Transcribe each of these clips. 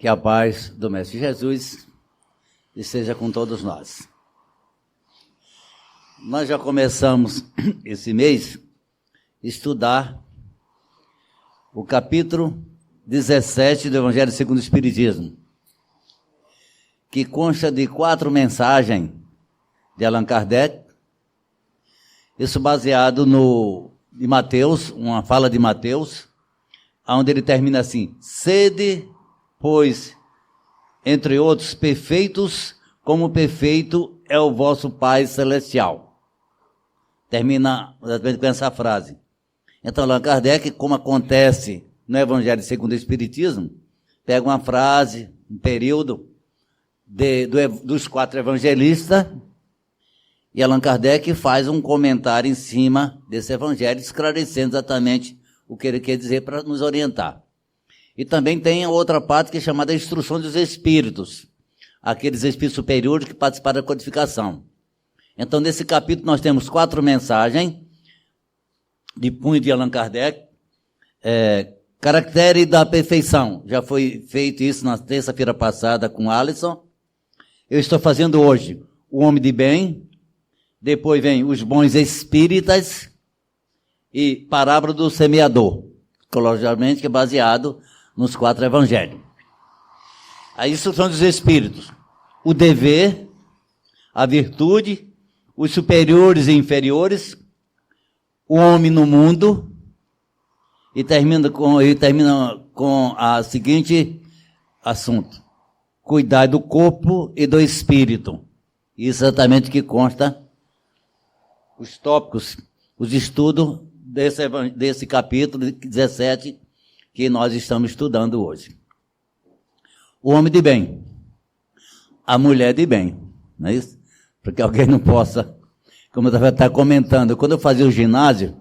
Que a paz do Mestre Jesus esteja com todos nós. Nós já começamos esse mês a estudar o capítulo 17 do Evangelho segundo o Espiritismo, que consta de 4 mensagens de Allan Kardec, isso baseado de Mateus, uma fala de Mateus, onde ele termina assim: sede, pois, entre outros, perfeitos, como perfeito é o vosso Pai Celestial. Termina com essa frase. Então, Allan Kardec, como acontece no Evangelho segundo o Espiritismo, pega uma frase, um período dos 4 evangelistas, e Allan Kardec faz um comentário em cima desse evangelho, esclarecendo exatamente o que ele quer dizer para nos orientar. E também tem a outra parte que é chamada Instrução dos Espíritos, aqueles espíritos superiores que participaram da codificação. Então, nesse capítulo, nós temos 4 mensagens de punho de Allan Kardec. Caractere da perfeição. Já foi feito isso na terça-feira passada com Alisson. Eu estou fazendo hoje o homem de bem. Depois vem os bons espíritas e parábola do semeador, logicamente que é baseado nos 4 evangelhos. A instrução dos espíritos, o dever, a virtude, os superiores e inferiores, o homem no mundo, e termina com a seguinte assunto: cuidar do corpo e do espírito. Isso é exatamente o que consta os tópicos, os estudos desse capítulo 17 que nós estamos estudando hoje. O homem de bem, a mulher de bem, não é isso? Porque alguém não possa, como eu estava comentando, quando eu fazia o ginásio,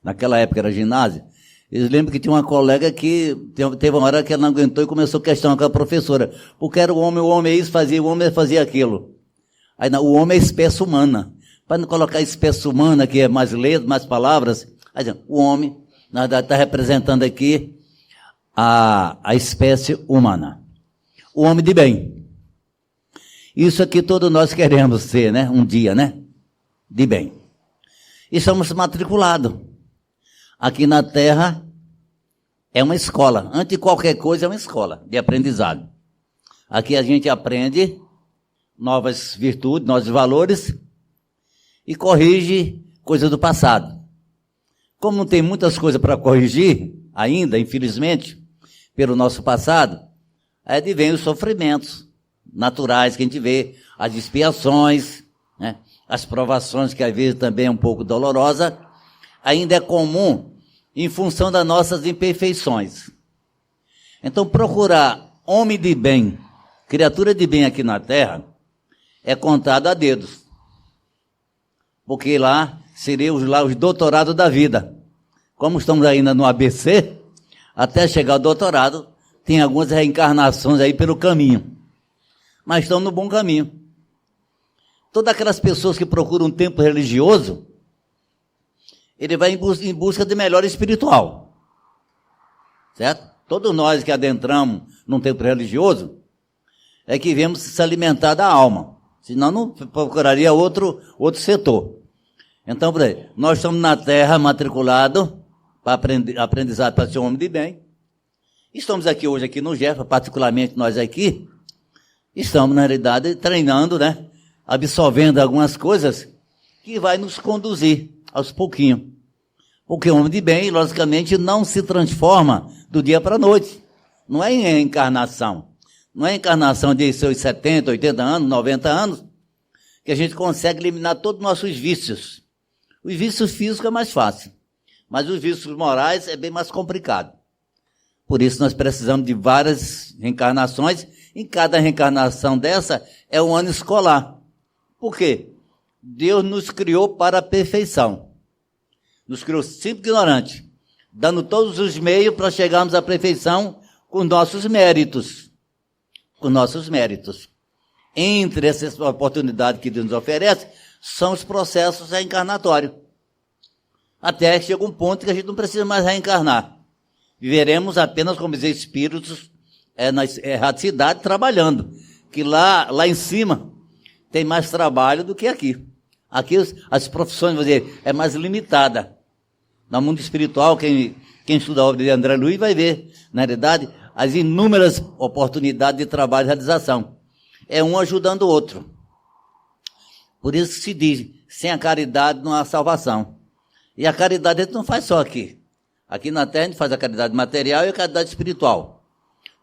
naquela época era ginásio, eu lembro que tinha uma colega que teve uma hora que ela não aguentou e começou a questionar com a professora, porque era o homem isso fazia, o homem fazia aquilo. Aí não, o homem é espécie humana. Para não colocar espécie humana, que é mais letras, mais palavras, o homem, na verdade, está representando aqui a espécie humana. O homem de bem. Isso aqui todos nós queremos ser, né? Um dia, né? De bem. E somos matriculados. Aqui na Terra é uma escola. Antes de qualquer coisa, é uma escola de aprendizado. Aqui a gente aprende novas virtudes, novos valores, e corrige coisas do passado. Como não tem muitas coisas para corrigir ainda, infelizmente, pelo nosso passado, aí vem os sofrimentos naturais que a gente vê, as expiações, né? As provações, que às vezes também é um pouco dolorosa, ainda é comum em função das nossas imperfeições. Então, procurar homem de bem, criatura de bem aqui na Terra, é contado a dedos. Porque lá seriam os doutorados da vida. Como estamos ainda no ABC, até chegar ao doutorado, tem algumas reencarnações aí pelo caminho. Mas estão no bom caminho. Todas aquelas pessoas que procuram um templo religioso, ele vai em busca de melhora espiritual. Certo? Todos nós que adentramos num templo religioso, é que viemos se alimentar da alma. Senão não procuraria outro setor. Então, por aí, nós estamos na Terra matriculados para aprendizado para ser homem de bem. Estamos aqui hoje aqui no Jefa, particularmente nós aqui, estamos na realidade treinando, né? Absorvendo algumas coisas que vai nos conduzir aos pouquinhos. Porque o homem de bem, logicamente, não se transforma do dia para a noite. Não é em encarnação. Não é encarnação de seus 70, 80 anos, 90 anos, que a gente consegue eliminar todos os nossos vícios. Os vícios físicos é mais fácil, mas os vícios morais é bem mais complicado. Por isso nós precisamos de várias reencarnações. Em cada reencarnação dessa é um ano escolar. Por quê? Deus nos criou para a perfeição. Nos criou simples e ignorante, dando todos os meios para chegarmos à perfeição com nossos méritos. Com nossos méritos. Entre essas oportunidades que Deus nos oferece, são os processos reencarnatórios. Até que chega um ponto que a gente não precisa mais reencarnar. Viveremos apenas como espíritos é na erraticidade trabalhando. Que lá em cima tem mais trabalho do que aqui. Aqui as profissões, vou dizer, é mais limitada. No mundo espiritual, quem estuda a obra de André Luiz vai ver, na realidade, as inúmeras oportunidades de trabalho e realização. É um ajudando o outro. Por isso que se diz, sem a caridade não há salvação. E a caridade a gente não faz só aqui. Aqui na Terra a gente faz a caridade material e a caridade espiritual.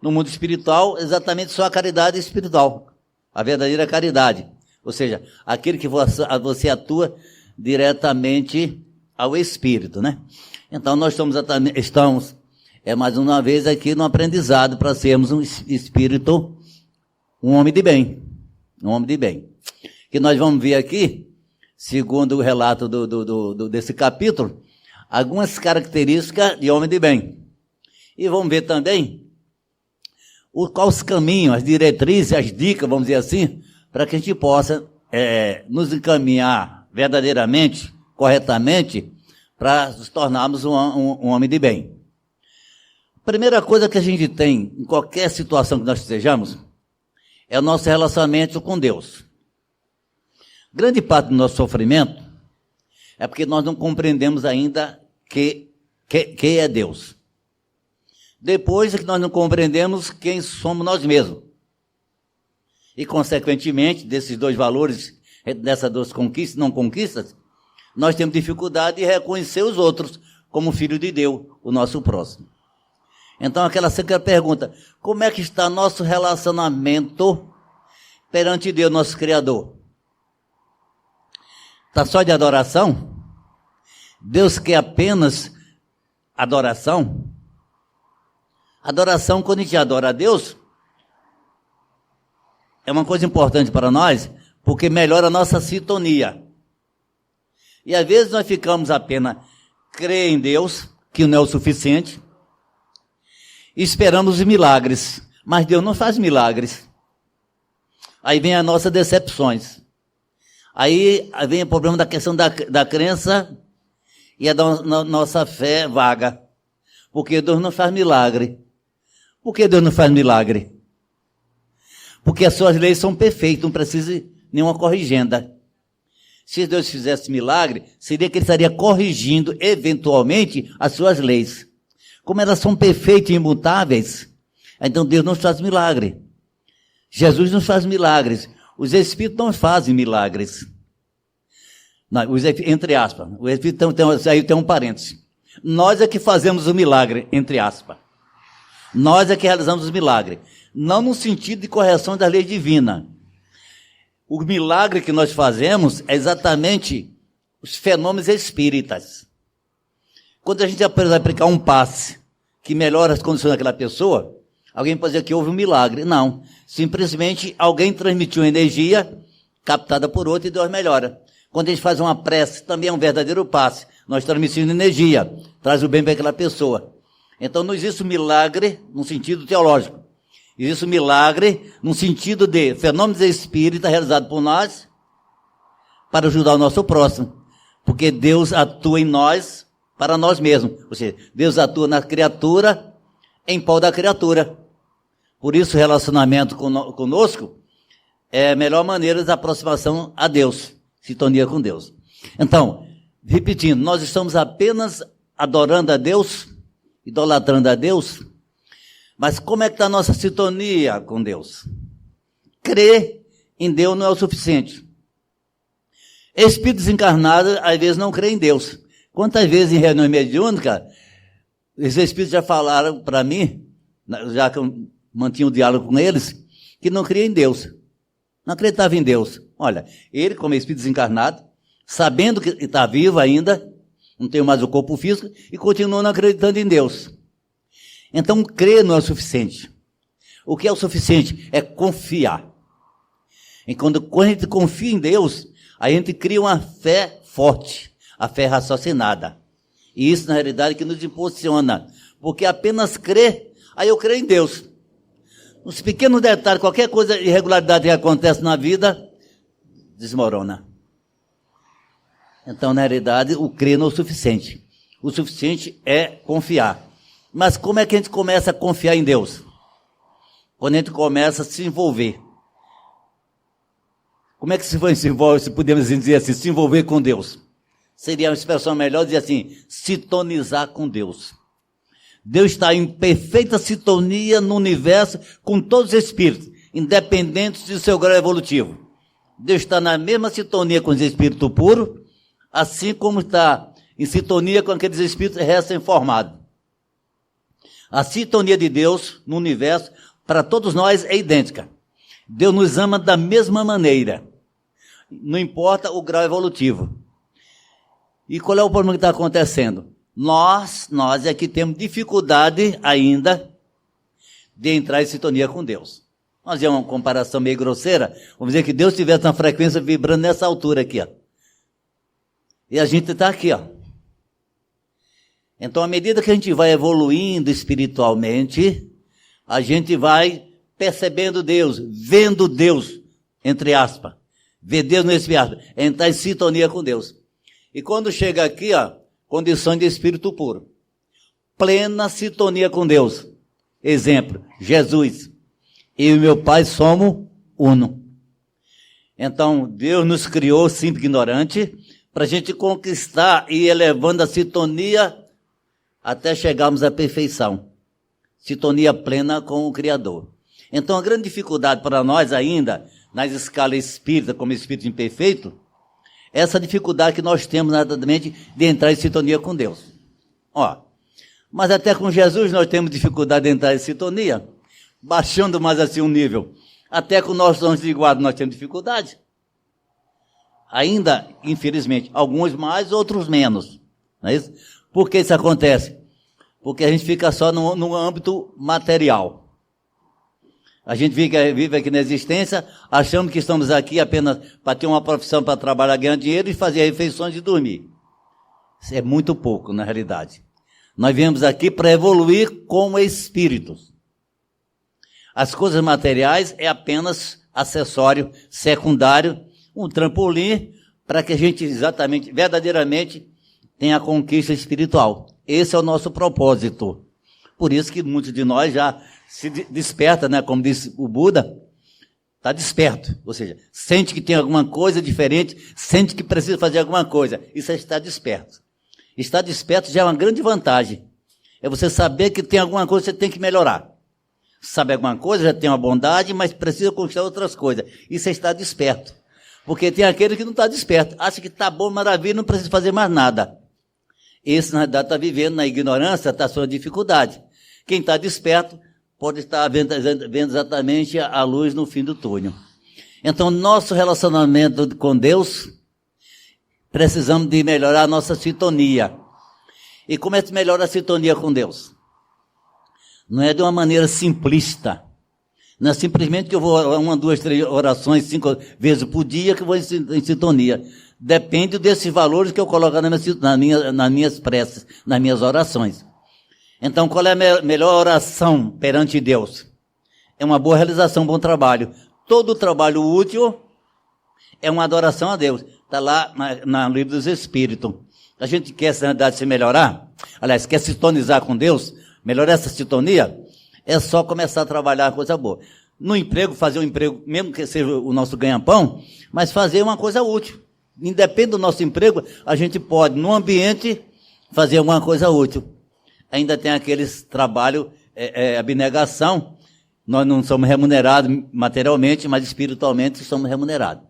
No mundo espiritual, exatamente só a caridade espiritual. A verdadeira caridade. Ou seja, aquele que você atua diretamente ao Espírito, né? Então nós estamos mais uma vez aqui no aprendizado para sermos um espírito, um homem de bem. Um homem de bem. Que nós vamos ver aqui, segundo o relato desse capítulo, algumas características de homem de bem. E vamos ver também quais os caminhos, as diretrizes, as dicas, vamos dizer assim, para que a gente possa nos encaminhar verdadeiramente, corretamente, para nos tornarmos um homem de bem. A primeira coisa que a gente tem, em qualquer situação que nós estejamos, é o nosso relacionamento com Deus. Grande parte do nosso sofrimento é porque nós não compreendemos ainda que é Deus. Depois é que nós não compreendemos quem somos nós mesmos. E, consequentemente, desses dois valores, dessas duas conquistas, não conquistas, nós temos dificuldade de reconhecer os outros como filho de Deus, o nosso próximo. Então, aquela pergunta, como é que está nosso relacionamento perante Deus, nosso Criador? Está só de adoração? Deus quer apenas adoração? Adoração, quando a gente adora a Deus, é uma coisa importante para nós, porque melhora a nossa sintonia. E às vezes nós ficamos apenas crer em Deus, que não é o suficiente, e esperamos os milagres, mas Deus não faz milagres. Aí vem as nossas decepções. Aí vem o problema da questão da crença e a nossa fé vaga. Porque Deus não faz milagre. Por que Deus não faz milagre? Porque as suas leis são perfeitas, não precisa nenhuma corrigenda. Se Deus fizesse milagre, seria que Ele estaria corrigindo, eventualmente, as suas leis. Como elas são perfeitas e imutáveis, então Deus não faz milagre. Jesus não faz milagres. Os Espíritos não fazem milagres. Não, entre aspas. O Espírito aí tem um parêntese. Nós é que fazemos o milagre, entre aspas. Nós é que realizamos os milagres. Não no sentido de correção da lei divina. O milagre que nós fazemos é exatamente os fenômenos espíritas. Quando a gente vai aplicar um passe que melhora as condições daquela pessoa, alguém pode dizer que houve um milagre. Não. Simplesmente alguém transmitiu energia captada por outro e Deus melhora. Quando a gente faz uma prece, também é um verdadeiro passe. Nós transmitimos energia, traz o bem para aquela pessoa. Então não existe milagre num sentido teológico. Existe milagre num sentido de fenômenos espíritas realizados por nós para ajudar o nosso próximo. Porque Deus atua em nós para nós mesmos. Ou seja, Deus atua na criatura em prol da criatura. Por isso o relacionamento conosco é a melhor maneira de aproximação a Deus. Sintonia com Deus. Então, repetindo, nós estamos apenas adorando a Deus, idolatrando a Deus, mas como é que está a nossa sintonia com Deus? Crer em Deus não é o suficiente. Espíritos encarnados, às vezes, não creem em Deus. Quantas vezes em reunião mediúnica, esses espíritos já falaram para mim, já que eu mantinha o diálogo com eles, que não criam em Deus. Não acreditava em Deus. Olha, ele, como espírito desencarnado, sabendo que está vivo ainda, não tem mais o corpo físico, e continua não acreditando em Deus. Então, crer não é o suficiente. O que é o suficiente? É confiar. E quando a gente confia em Deus, a gente cria uma fé forte, a fé raciocinada. E isso, na realidade, que nos impulsiona. Porque apenas crer, aí eu creio em Deus. Nos pequenos detalhes, qualquer coisa, irregularidade que acontece na vida, desmorona. Então, na realidade, o crer não é o suficiente. O suficiente é confiar. Mas como é que a gente começa a confiar em Deus? quando a gente começa a se envolver. Como é que se envolve, se podemos dizer assim, se envolver com Deus? Seria uma expressão melhor dizer assim, sintonizar com Deus. Deus está em perfeita sintonia no universo com todos os espíritos, independentes do seu grau evolutivo. Deus está na mesma sintonia com os espíritos puros, assim como está em sintonia com aqueles espíritos recém-formados. A sintonia de Deus no universo, para todos nós, é idêntica. Deus nos ama da mesma maneira. Não importa o grau evolutivo. E qual é o problema que está acontecendo? Nós é que temos dificuldade ainda de entrar em sintonia com Deus. Vamos fazer uma comparação meio grosseira. Vamos dizer que Deus tivesse uma frequência vibrando nessa altura aqui, ó. E a gente está aqui, ó. Então, à medida que a gente vai evoluindo espiritualmente, a gente vai percebendo Deus, vendo Deus, entre aspas. Ver Deus nesse aspas, entrar em sintonia com Deus. E quando chega aqui, ó, condições de espírito puro. Plena sintonia com Deus. Exemplo, Jesus. Eu e meu Pai somos uno. Então, Deus nos criou, simples ignorante, para a gente conquistar e ir elevando a sintonia até chegarmos à perfeição. Sintonia plena com o Criador. Então, a grande dificuldade para nós ainda, nas escalas espíritas, como espírito imperfeito, é essa dificuldade que nós temos, naturalmente, de entrar em sintonia com Deus. Ó, mas até com Jesus nós temos dificuldade de entrar em sintonia, baixando mais assim um nível. Até com nossos anjos de guarda nós temos dificuldade. Ainda, infelizmente, alguns mais, outros menos. Não é isso? Por que isso acontece? Porque a gente fica só no âmbito material. A gente vive aqui na existência, achando que estamos aqui apenas para ter uma profissão, para trabalhar, ganhar dinheiro e fazer refeições e dormir. Isso é muito pouco, na realidade. Nós viemos aqui para evoluir como espíritos. As coisas materiais é apenas acessório, secundário, um trampolim para que a gente exatamente, verdadeiramente, tenha a conquista espiritual. Esse é o nosso propósito. Por isso que muitos de nós já se desperta, né? Como disse o Buda, está desperto. Ou seja, sente que tem alguma coisa diferente, sente que precisa fazer alguma coisa. Isso é estar desperto. Estar desperto já é uma grande vantagem. É você saber que tem alguma coisa que você tem que melhorar. Sabe alguma coisa, já tem uma bondade, mas precisa conquistar outras coisas. Isso é estar desperto. Porque tem aquele que não está desperto. Acha que está bom, maravilha, não precisa fazer mais nada. Esse, na verdade, está vivendo na ignorância, está sua dificuldade. Quem está desperto pode estar vendo exatamente a luz no fim do túnel. Então, nosso relacionamento com Deus, precisamos de melhorar a nossa sintonia. E como é que melhora a sintonia com Deus? Não é de uma maneira simplista. Não é simplesmente que eu vou 1, 2, 3 orações 5 vezes por dia que eu vou em sintonia. Depende desses valores que eu coloco nas minhas preces, nas minhas orações. Então, qual é a melhor oração perante Deus? É uma boa realização, um bom trabalho. Todo trabalho útil é uma adoração a Deus. Está lá na livro dos Espíritos. A gente quer, na verdade, se melhorar, aliás, quer sintonizar com Deus, melhorar essa sintonia, é só começar a trabalhar coisa boa. No emprego, fazer um emprego, mesmo que seja o nosso ganha-pão, mas fazer uma coisa útil. Independente do nosso emprego, a gente pode, no ambiente, fazer alguma coisa útil. Ainda tem aqueles trabalhos, abnegação. Nós não somos remunerados materialmente, mas espiritualmente somos remunerados.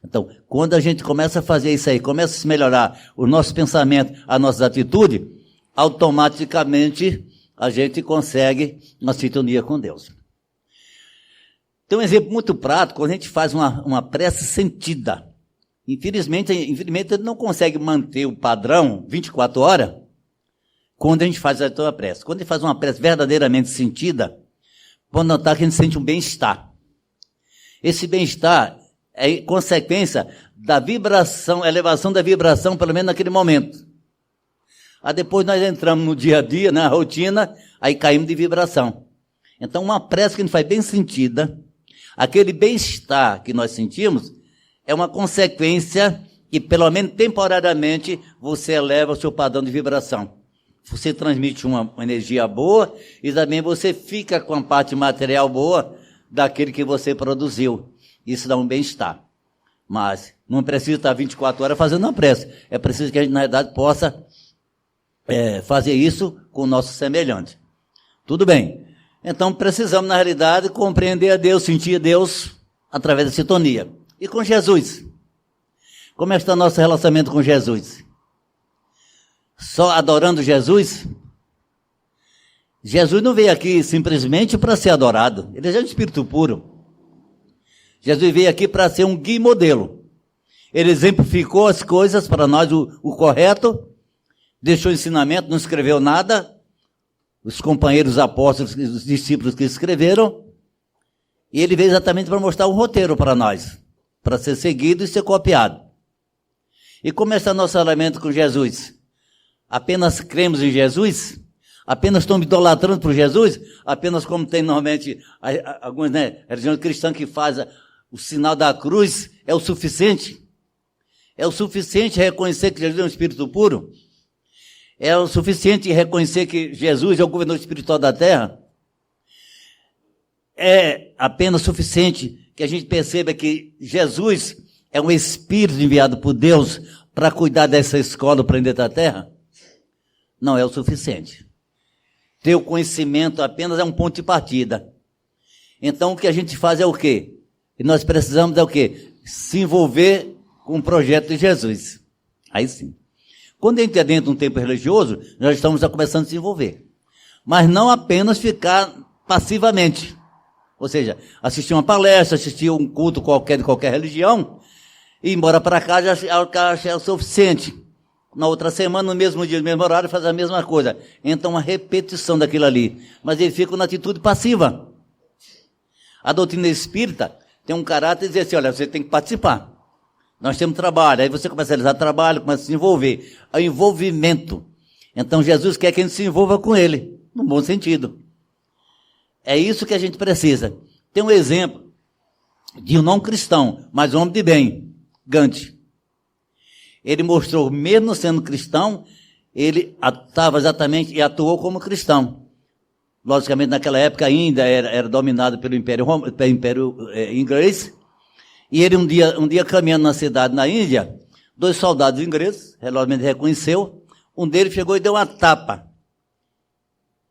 Então, quando a gente começa a fazer isso aí, começa a se melhorar o nosso pensamento, a nossa atitude, automaticamente a gente consegue uma sintonia com Deus. Tem um exemplo muito prático, quando a gente faz uma prece sentida. Infelizmente, ele não consegue manter o padrão 24 horas quando a gente faz a tua prece. Quando a gente faz uma prece verdadeiramente sentida, pode notar que a gente sente um bem-estar. Esse bem-estar é consequência da vibração, elevação da vibração, pelo menos naquele momento. Aí depois nós entramos no dia a dia, na rotina, aí caímos de vibração. Então, uma prece que a gente faz bem sentida, aquele bem-estar que nós sentimos, é uma consequência que, pelo menos temporariamente, você eleva o seu padrão de vibração. você transmite uma energia boa e também você fica com a parte material boa daquele que você produziu. Isso dá um bem-estar. Mas não precisa estar 24 horas fazendo uma prece. É preciso que a gente, na verdade, possa fazer isso com o nosso semelhante. Tudo bem. Então, precisamos, na realidade, compreender a Deus, sentir a Deus através da sintonia. E com Jesus? Como é que está o nosso relacionamento com Jesus? Só adorando Jesus? Jesus não veio aqui simplesmente para ser adorado. Ele já é um espírito puro. Jesus veio aqui para ser um guia e modelo. Ele exemplificou as coisas para nós, o correto, deixou ensinamento, não escreveu nada. Os companheiros apóstolos, os discípulos que escreveram, e ele veio exatamente para mostrar um roteiro para nós, para ser seguido e ser copiado. E como está nosso relacionamento com Jesus? Apenas cremos em Jesus? Apenas estamos idolatrando por Jesus? Apenas como tem normalmente algumas religiões cristãs que fazem o sinal da cruz, é o suficiente? É o suficiente reconhecer que Jesus é um espírito puro? É o suficiente reconhecer que Jesus é o governador espiritual da terra? É apenas suficiente que a gente perceba que Jesus é um espírito enviado por Deus para cuidar dessa escola do planeta Terra? Não é o suficiente. Ter o conhecimento apenas é um ponto de partida. Então o que a gente faz é o quê? E nós precisamos é o quê? Se envolver com o projeto de Jesus. Aí sim. Quando a gente é dentro de um tempo religioso, nós estamos já começando a se envolver. Mas não apenas ficar passivamente. Ou seja, assistir uma palestra, assistir um culto qualquer de qualquer religião, e ir embora para cá já é o suficiente. Na outra semana, no mesmo dia, no mesmo horário, fazer a mesma coisa. Então, uma repetição daquilo ali. Mas ele fica na atitude passiva. A doutrina espírita tem um caráter de dizer assim, olha, você tem que participar. Nós temos trabalho, aí você começa a realizar trabalho, começa a se envolver. É o envolvimento. Então Jesus quer que a gente se envolva com ele, no bom sentido. É isso que a gente precisa. Tem um exemplo de um não cristão, mas um homem de bem, Gandhi. Ele mostrou, mesmo sendo cristão, ele estava exatamente e atuou como cristão. Logicamente, naquela época ainda era dominado pelo Império Inglês. E ele um dia caminhando na cidade na Índia, 2 soldados ingleses, relógio reconheceu, um deles chegou e deu uma tapa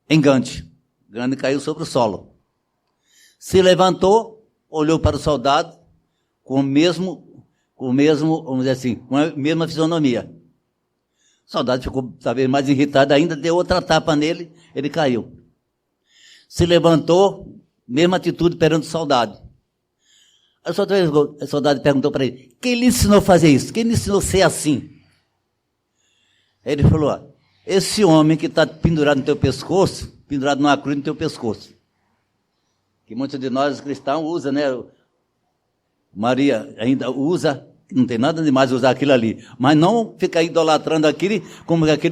em Gandhi. Gandhi caiu sobre o solo. Se levantou, olhou para o soldado com o mesmo, vamos dizer assim, com a mesma fisionomia. O soldado ficou talvez mais irritado ainda, deu outra tapa nele, ele caiu. Se levantou, mesma atitude perante o soldado. O soldado perguntou para ele, quem lhe ensinou a fazer isso? Quem lhe ensinou a ser assim? Ele falou, esse homem que está pendurado no teu pescoço, pendurado numa cruz no teu pescoço. Que muitos de nós cristãos usam, né? Maria ainda usa, não tem nada de mais usar aquilo ali. Mas não ficar idolatrando aquilo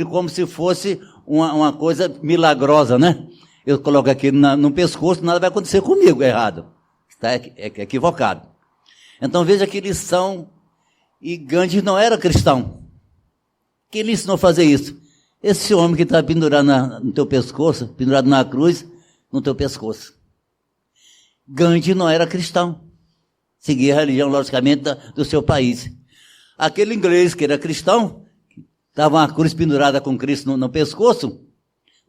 como se fosse uma coisa milagrosa, né? Eu coloco aquilo no pescoço, nada vai acontecer comigo, é errado. Está equivocado. Então veja que lição, e Gandhi não era cristão. Quem lhe ensinou a fazer isso? Esse homem que está pendurado no teu pescoço, pendurado na cruz, no teu pescoço. Gandhi não era cristão. Seguia a religião, logicamente, do seu país. Aquele inglês que era cristão, estava uma cruz pendurada com Cristo no pescoço,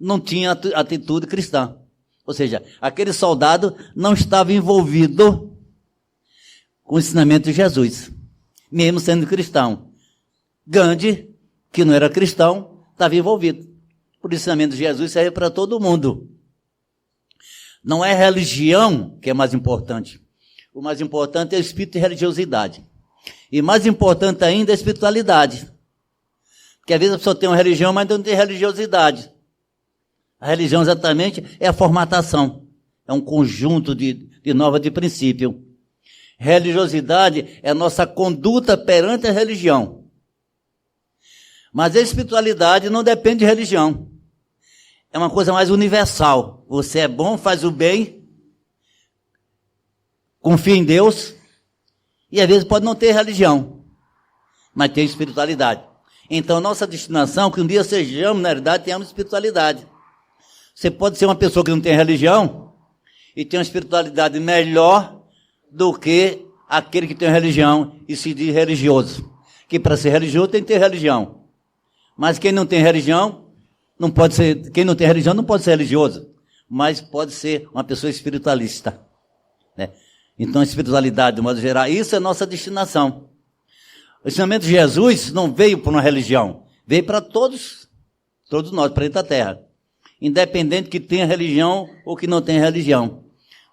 não tinha atitude cristã. Ou seja, aquele soldado não estava envolvido com o ensinamento de Jesus, mesmo sendo cristão. Gandhi, que não era cristão, estava envolvido. O ensinamento de Jesus serve para todo mundo. Não é religião que é mais importante. O mais importante é o espírito de religiosidade. E mais importante ainda é a espiritualidade. Porque às vezes a pessoa tem uma religião, mas não tem religiosidade. A religião exatamente é a formatação. É um conjunto de normas de princípio. Religiosidade é a nossa conduta perante a religião. Mas a espiritualidade não depende de religião. É uma coisa mais universal. Você é bom, faz o bem, confia em Deus, e às vezes pode não ter religião, mas tem espiritualidade. Então, nossa destinação é que um dia sejamos, na verdade, tenhamos espiritualidade. Você pode ser uma pessoa que não tem religião e tem uma espiritualidade melhor do que aquele que tem religião e se diz religioso. Que para ser religioso tem que ter religião. Mas quem não tem religião, não pode ser religioso, mas pode ser uma pessoa espiritualista, né? Então, a espiritualidade, de modo geral, isso é nossa destinação. O ensinamento de Jesus não veio para uma religião, veio para todos nós, planeta Terra. Independente que tenha religião ou que não tenha religião.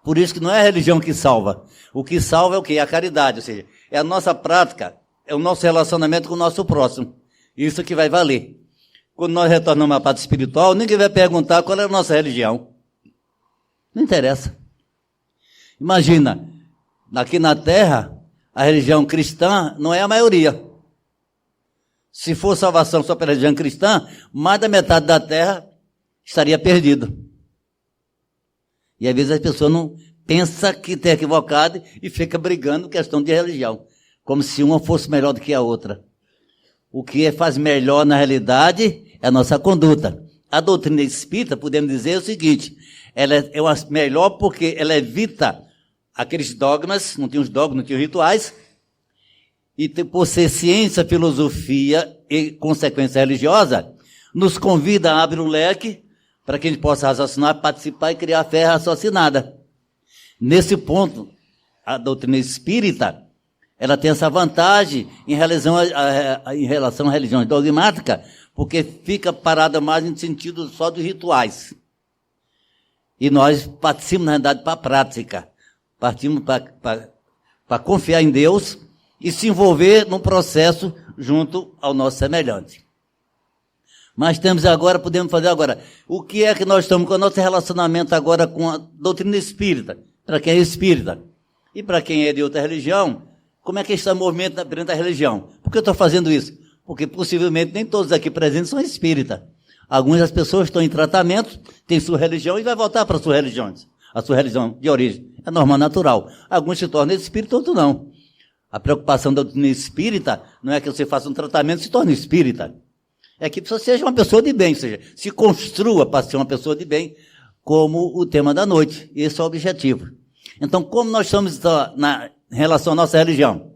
Por isso que não é a religião que salva. O que salva é o quê? É a caridade, ou seja, é a nossa prática, é o nosso relacionamento com o nosso próximo. Isso que vai valer. Quando nós retornamos à parte espiritual, ninguém vai perguntar qual é a nossa religião. Não interessa. Imagina, aqui na Terra, a religião cristã não é a maioria. Se for salvação só pela religião cristã, mais da metade da Terra estaria perdida. E às vezes as pessoas não pensam que está equivocado e fica brigando questão de religião, como se uma fosse melhor do que a outra. O que faz melhor na realidade é a nossa conduta. A doutrina espírita, podemos dizer o seguinte, ela é melhor porque ela evita aqueles dogmas, não tinha os dogmas, não tinha os rituais, e por ser ciência, filosofia e consequência religiosa, nos convida a abrir um leque para que a gente possa raciocinar, participar e criar fé raciocinada. Nesse ponto, a doutrina espírita, ela tem essa vantagem em relação à religião dogmática, porque fica parada mais no sentido só dos rituais. E nós partimos, na realidade, para a prática. Partimos para confiar em Deus e se envolver num processo junto ao nosso semelhante. Mas podemos fazer agora, o que é que nós estamos com o nosso relacionamento agora com a doutrina espírita? Para quem é espírita e para quem é de outra religião, como é que está o movimento perante da religião? Por que eu estou fazendo isso? Porque possivelmente nem todos aqui presentes são espíritas. Algumas das pessoas estão em tratamento, têm sua religião e vai voltar para a sua religião de origem. É normal, natural. Alguns se tornam espírita, outros não. A preocupação da doutrina espírita não é que você faça um tratamento e se torne espírita. É que você seja uma pessoa de bem, ou seja, se construa para ser uma pessoa de bem, como o tema da noite. Esse é o objetivo. Então, como nós estamos em relação à nossa religião,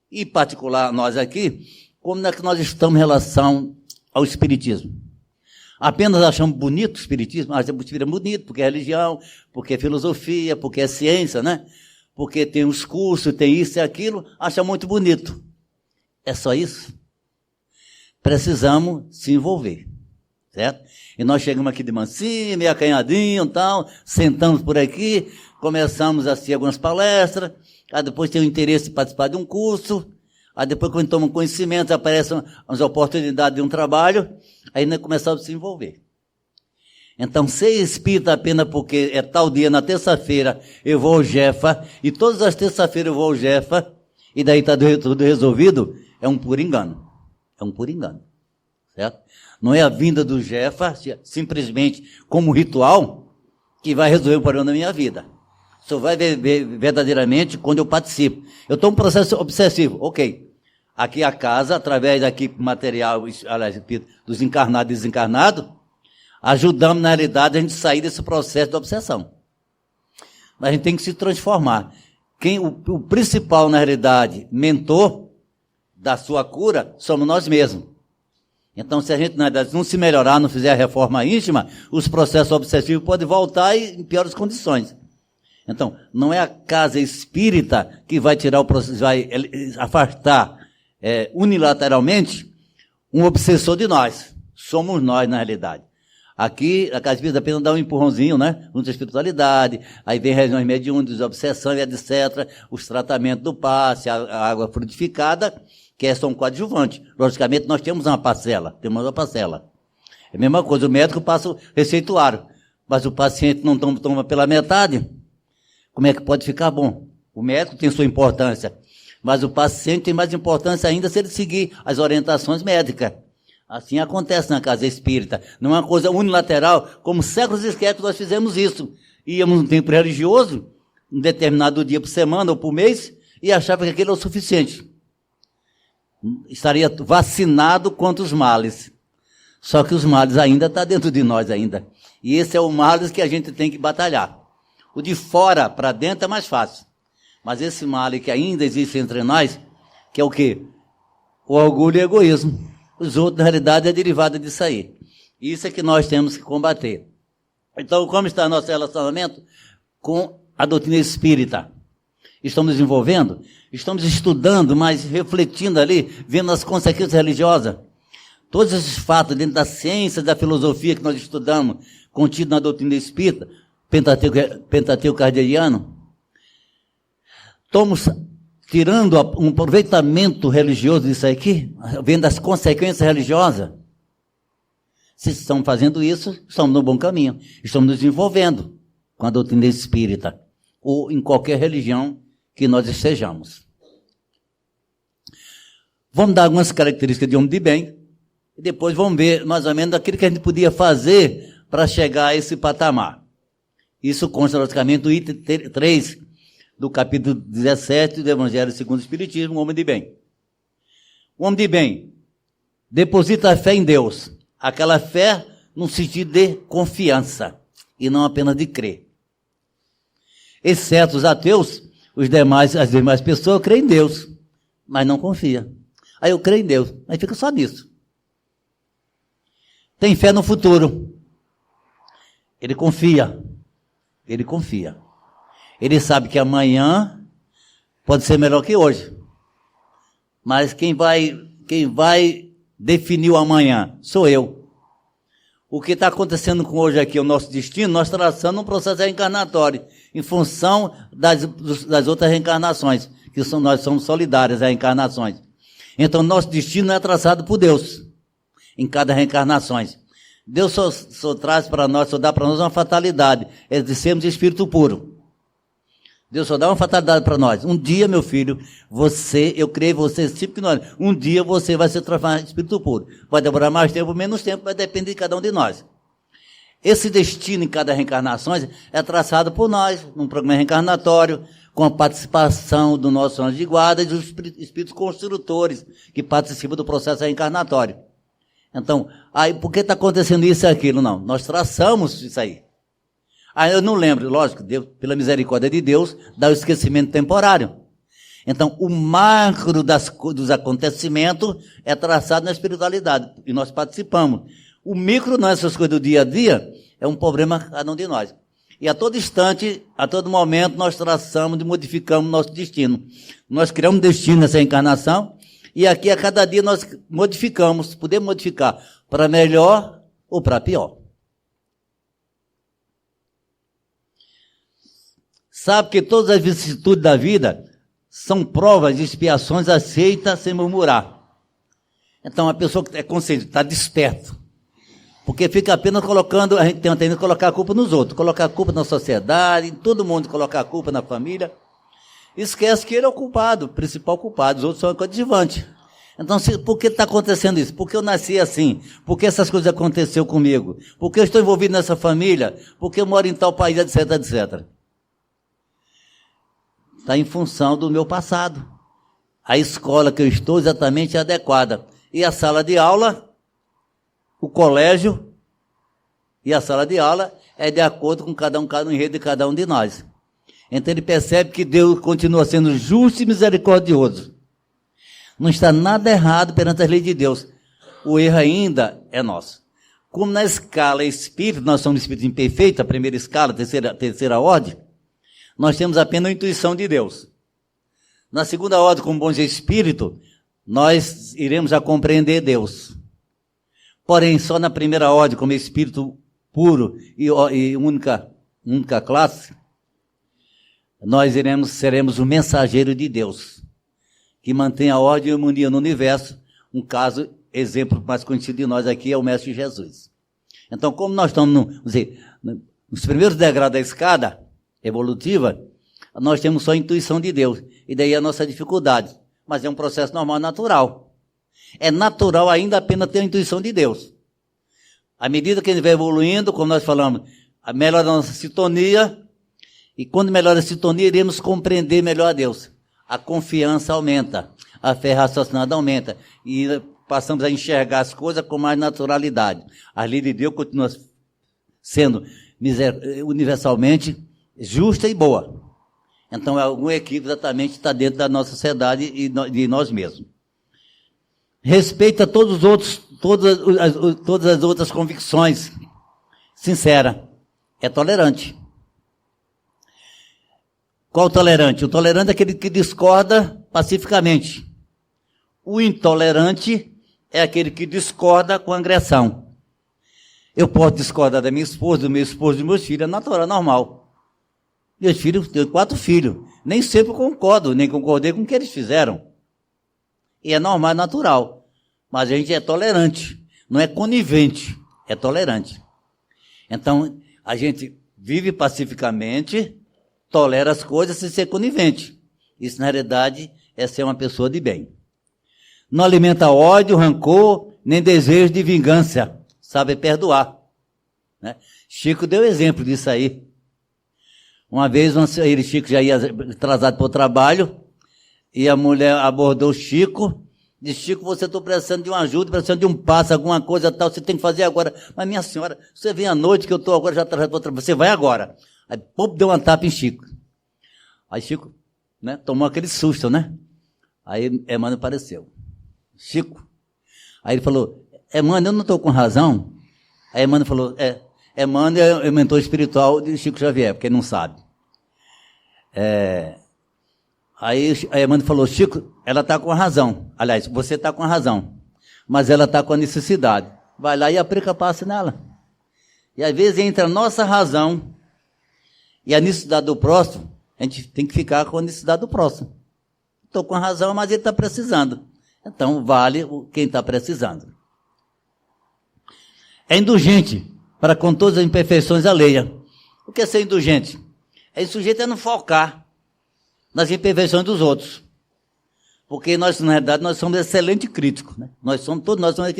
e em particular nós aqui, como é que nós estamos em relação ao espiritismo? Apenas achamos bonito o espiritismo? Achamos o espiritismo bonito, porque é religião, porque é filosofia, porque é ciência, né? Porque tem os cursos, tem isso e aquilo, acha muito bonito. É só isso? Precisamos se envolver, certo? E nós chegamos aqui de mansinho, meio acanhadinho e tal, sentamos por aqui, começamos a assistir algumas palestras, aí depois tem o interesse de participar de um curso, aí depois quando toma conhecimento, aparecem as oportunidades de um trabalho, aí nós começamos a se envolver. Então, ser espírita apenas porque é tal dia, na terça-feira, eu vou ao Jefa, e todas as terças-feiras eu vou ao Jefa, e daí está tudo resolvido, é um puro engano. É um puro engano, certo? Não é a vinda do Jefa, simplesmente como ritual, que vai resolver o problema da minha vida. Só vai ver verdadeiramente quando eu participo. Eu estou em um processo obsessivo, ok. Aqui a casa, através daqui material, aliás, dos encarnados e desencarnados, ajudamos, na realidade, a gente sair desse processo de obsessão. Mas a gente tem que se transformar. O principal, na realidade, mentor da sua cura, somos nós mesmos. Então, se a gente, na verdade, não se melhorar, não fizer a reforma íntima, os processos obsessivos podem voltar em piores condições. Então, não é a casa espírita que vai tirar o processo, vai afastar unilateralmente um obsessor de nós. Somos nós, na realidade. Aqui, a casa espírita apenas dá um empurrãozinho, né? Junto à espiritualidade, aí vem regiões mediúnicas, obsessão e etc., os tratamentos do passe, a água frutificada, que é só um coadjuvante. Logicamente, nós temos uma parcela. É a mesma coisa, o médico passa o receituário, mas o paciente não toma pela metade, como é que pode ficar bom? O médico tem sua importância, mas o paciente tem mais importância ainda se ele seguir as orientações médicas. Assim acontece na casa espírita. Não é uma coisa unilateral, como séculos esquecem nós fizemos isso. Íamos num tempo religioso, um determinado dia por semana ou por mês, e achava que aquilo era o suficiente. estaria vacinado contra os males. Só que os males ainda estão dentro de nós ainda. E esse é o males que a gente tem que batalhar. O de fora para dentro é mais fácil. Mas esse mal que ainda existe entre nós, que é o quê? O orgulho e o egoísmo. Os outros, na realidade, é derivado disso aí. Isso é que nós temos que combater. Então, como está nosso relacionamento com a doutrina espírita? Estamos desenvolvendo? Estamos estudando, mas refletindo ali, vendo as consequências religiosas. Todos esses fatos dentro da ciência, da filosofia que nós estudamos, contido na doutrina espírita, Pentateuco Kardeciano, estamos tirando um aproveitamento religioso disso aqui, vendo as consequências religiosas. Se estamos fazendo isso, estamos no bom caminho. Estamos nos desenvolvendo com a doutrina espírita, ou em qualquer religião que nós estejamos. Vamos dar algumas características de homem de bem, e depois vamos ver mais ou menos aquilo que a gente podia fazer para chegar a esse patamar. Isso consta, logicamente, no item 3 do capítulo 17 do Evangelho segundo o Espiritismo, o homem de bem. O homem de bem deposita a fé em Deus. Aquela fé no sentido de confiança, e não apenas de crer. Exceto os ateus, as demais pessoas creem em Deus, mas não confiam. Aí eu creio em Deus, aí fica só nisso. Tem fé no futuro. Ele confia. Ele confia. Ele sabe que amanhã pode ser melhor que hoje. Mas quem vai definir o amanhã sou eu. O que está acontecendo com hoje aqui, o nosso destino, nós traçando um processo reencarnatório, em função das outras reencarnações, que nós somos solidárias às reencarnações. Então, nosso destino é traçado por Deus, em cada reencarnação. Deus só traz para nós, só dá para nós uma fatalidade, é de sermos espírito puro. Deus só dá uma fatalidade para nós. Um dia, meu filho, eu criei você, tipo que nós, um dia você vai se transformar em espírito puro. Vai demorar mais tempo ou menos tempo, vai depender de cada um de nós. Esse destino em cada reencarnação é traçado por nós, num programa reencarnatório, com a participação do nosso anjo de guarda e dos espíritos construtores que participam do processo reencarnatório. Então, aí, por que está acontecendo isso e aquilo? Não, nós traçamos isso aí. Aí eu não lembro, lógico, Deus, pela misericórdia de Deus, dá o esquecimento temporário. Então, o macro dos acontecimentos é traçado na espiritualidade, e nós participamos. O micro, nessas coisas do dia a dia, é um problema cada um de nós. E a todo instante, a todo momento, nós traçamos e modificamos nosso destino. Nós criamos destino nessa encarnação, e aqui a cada dia nós modificamos, podemos modificar para melhor ou para pior. Sabe que todas as vicissitudes da vida são provas de expiações aceitas sem murmurar. Então, a pessoa que é consciente, está desperto. Porque fica apenas colocando, a gente tem a tendência de colocar a culpa nos outros, colocar a culpa na sociedade, em todo mundo, colocar a culpa na família. Esquece que ele é o culpado, o principal culpado, os outros são coadjuvantes. Então, por que está acontecendo isso? Porque eu nasci assim? Por que essas coisas aconteceram comigo? Por que eu estou envolvido nessa família? Por que eu moro em tal país, etc, etc. Está em função do meu passado. A escola que eu estou exatamente é adequada. E a sala de aula, o colégio e a sala de aula é de acordo com cada enredo de cada um de nós. Então ele percebe que Deus continua sendo justo e misericordioso. Não está nada errado perante as leis de Deus. O erro ainda é nosso. Como na escala espírita, nós somos espíritos imperfeitos, a primeira escala, a terceira ordem, nós temos apenas a intuição de Deus. Na segunda ordem, como bons espíritos, nós iremos a compreender Deus. Porém, só na primeira ordem, como espírito puro e única classe, nós seremos o mensageiro de Deus, que mantém a ordem e a harmonia no universo. Um caso, exemplo mais conhecido de nós aqui é o Mestre Jesus. Então, como nós estamos nos primeiros degraus da escada evolutiva, nós temos só a intuição de Deus, e daí a nossa dificuldade, mas é um processo normal, natural. É natural ainda apenas ter a intuição de Deus. À medida que ele vai evoluindo, como nós falamos, melhora a nossa sintonia, e quando melhora a sintonia, iremos compreender melhor a Deus. a confiança aumenta, a fé raciocinada aumenta, e passamos a enxergar as coisas com mais naturalidade. A lei de Deus continua sendo universalmente justa e boa. Então, algum equívoco exatamente está dentro da nossa sociedade e de nós mesmos. Respeita todos os outros, todas as outras convicções. Sincera. É tolerante. Qual o tolerante? O tolerante é aquele que discorda pacificamente. O intolerante é aquele que discorda com agressão. Eu posso discordar da minha esposa, do meu esposo, dos meus filhos, é natural, é normal. Meus filhos, tenho 4 filhos. Nem sempre concordo, nem concordei com o que eles fizeram. E é normal, é natural. Mas a gente é tolerante. Não é conivente, é tolerante. Então, a gente vive pacificamente, tolera as coisas sem ser conivente. Isso, na realidade, é ser uma pessoa de bem. Não alimenta ódio, rancor, nem desejo de vingança. Sabe perdoar. Né? Chico deu exemplo disso aí. Uma vez, Chico já ia atrasado para o trabalho, e a mulher abordou o Chico, disse: Chico, você está precisando de uma ajuda, precisando de um passo, alguma coisa tal, você tem que fazer agora. Mas, minha senhora, você vem à noite que eu estou agora já atrasado para o trabalho, você vai agora. Aí, pô, deu uma tapa em Chico. Aí Chico, né, tomou aquele susto, né? Aí Emmanuel apareceu. Chico. Aí ele falou: Emmanuel, eu não estou com razão? Aí Emmanuel falou: Emmanuel é o mentor espiritual de Chico Xavier, porque ele não sabe. Aí Emmanuel falou: Chico, ela está com razão. Aliás, você está com razão. Mas ela está com a necessidade. Vai lá e aplica passe nela. E às vezes entre a nossa razão e a necessidade do próximo, a gente tem que ficar com a necessidade do próximo. Estou com razão, mas ele está precisando. Então vale quem está precisando. É indulgente para com todas as imperfeições alheias. O que é ser indulgente? É sujeito a não focar nas imperfeições dos outros. Porque nós, na realidade, nós somos excelentes críticos. Né? Todos nós somos